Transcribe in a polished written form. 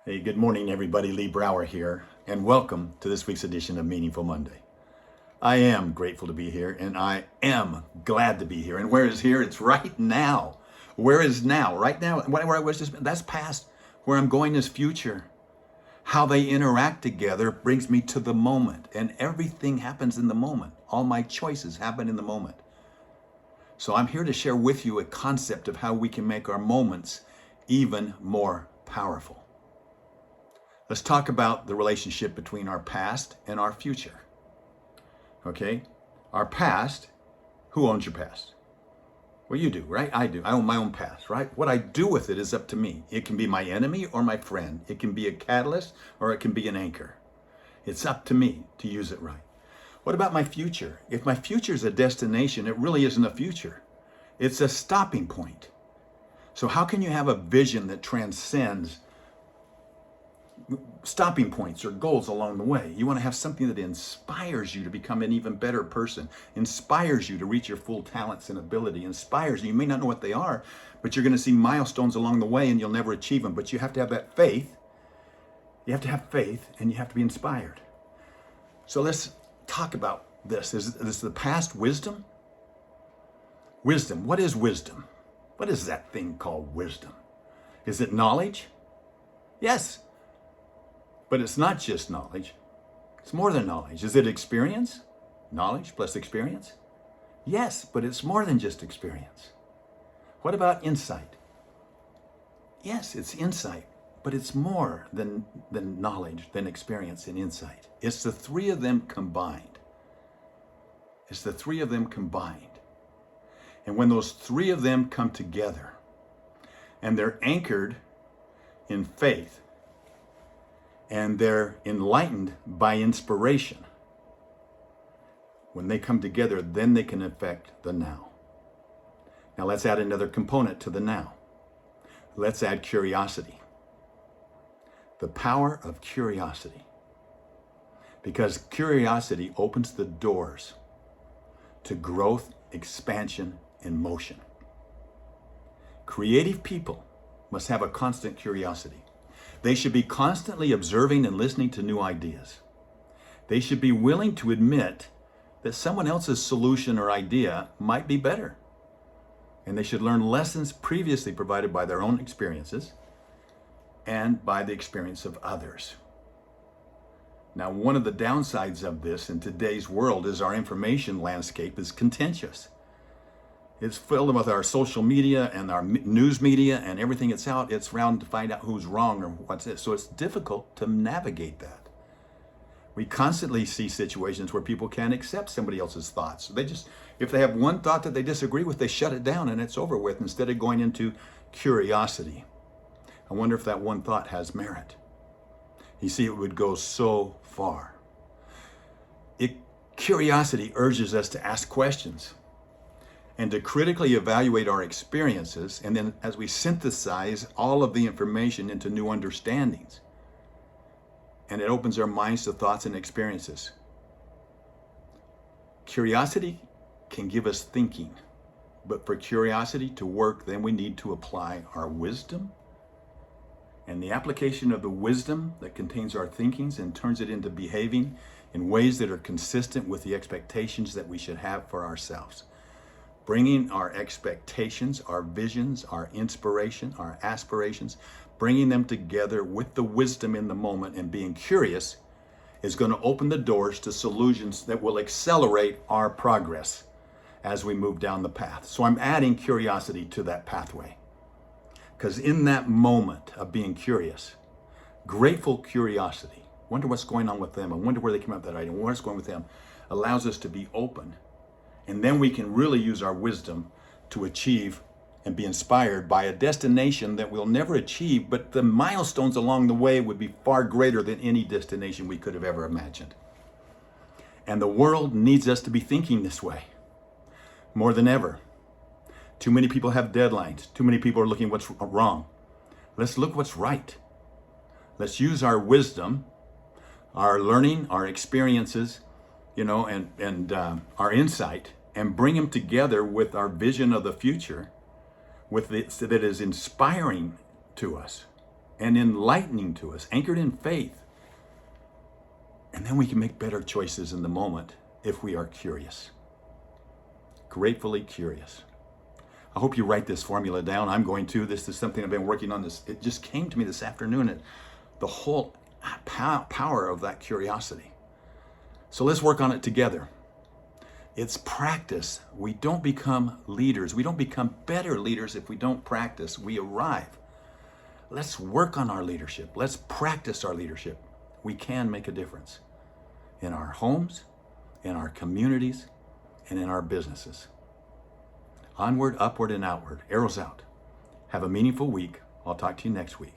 Hey, good morning, everybody. Lee Brower here, and welcome to this week's edition of Meaningful Monday. I am grateful to be here, and I am glad to be here. And where is here? It's right now. Where is now? Right now, where I was that's past. Where I'm going is future. How they interact together brings me to the moment, and everything happens in the moment. All my choices happen in the moment. So I'm here to share with you a concept of how we can make our moments even more powerful. Let's talk about the relationship between our past and our future. Okay? Our past, who owns your past? Well, you do, right? I do. I own my own past, right? What I do with it is up to me. It can be my enemy or my friend. It can be a catalyst or it can be an anchor. It's up to me to use it right. What about my future? If my future is a destination, it really isn't a future. It's a stopping point. So how can you have a vision that transcends stopping points or goals along the way? You want to have something that inspires you to become an even better person, inspires you to reach your full talents and ability, inspires you. You may not know what they are, but you're going to see milestones along the way and you'll never achieve them. But you have to have that faith. You have to have faith and you have to be inspired. So let's talk about this. Is the past wisdom? Wisdom. What is wisdom? What is that thing called wisdom? Is it knowledge? Yes. But it's not just knowledge. It's more than knowledge. Is it experience? Knowledge plus experience? Yes, but it's more than just experience. What about insight? Yes, it's insight, but it's more than knowledge, than experience and insight. It's the three of them combined. It's the three of them combined. And when those three of them come together and they're anchored in faith, and they're enlightened by inspiration. When they come together, then they can affect the now. Now let's add another component to the now. Let's add curiosity. The power of curiosity. Because curiosity opens the doors to growth, expansion, and motion. Creative people must have a constant curiosity. They should be constantly observing and listening to new ideas. They should be willing to admit that someone else's solution or idea might be better. And they should learn lessons previously provided by their own experiences and by the experience of others. Now, one of the downsides of this in today's world is our information landscape is contentious. It's filled with our social media and our news media and everything that's out. It's around to find out who's wrong or what's it. So it's difficult to navigate that. We constantly see situations where people can't accept somebody else's thoughts. So if they have one thought that they disagree with, they shut it down and it's over with instead of going into curiosity. I wonder if that one thought has merit. You see, it would go so far. Curiosity urges us to ask questions and to critically evaluate our experiences, and then as we synthesize all of the information into new understandings, and it opens our minds to thoughts and experiences. Curiosity can give us thinking, but for curiosity to work, then we need to apply our wisdom, and the application of the wisdom that contains our thinkings and turns it into behaving in ways that are consistent with the expectations that we should have for ourselves. Bringing our expectations, our visions, our inspiration, our aspirations, bringing them together with the wisdom in the moment and being curious is going to open the doors to solutions that will accelerate our progress as we move down the path. So I'm adding curiosity to that pathway. Because in that moment of being curious, grateful curiosity, wonder what's going on with them, I wonder where they came up with that idea, what's going with them, allows us to be open. And then we can really use our wisdom to achieve and be inspired by a destination that we'll never achieve, but the milestones along the way would be far greater than any destination we could have ever imagined. And the world needs us to be thinking this way more than ever. Too many people have deadlines. Too many people are looking what's wrong. Let's look what's right. Let's use our wisdom, our learning, our experiences, and our insight, and bring them together with our vision of the future, that is inspiring to us, and enlightening to us, anchored in faith. And then we can make better choices in the moment if we are curious. Gratefully curious. I hope you write this formula down. I'm going to. This is something I've been working on. It just came to me this afternoon. The whole power of that curiosity. So let's work on it together. It's practice. We don't become leaders. We don't become better leaders if we don't practice. We arrive. Let's work on our leadership. Let's practice our leadership. We can make a difference in our homes, in our communities, and in our businesses. Onward, upward, and outward. Arrows out. Have a meaningful week. I'll talk to you next week.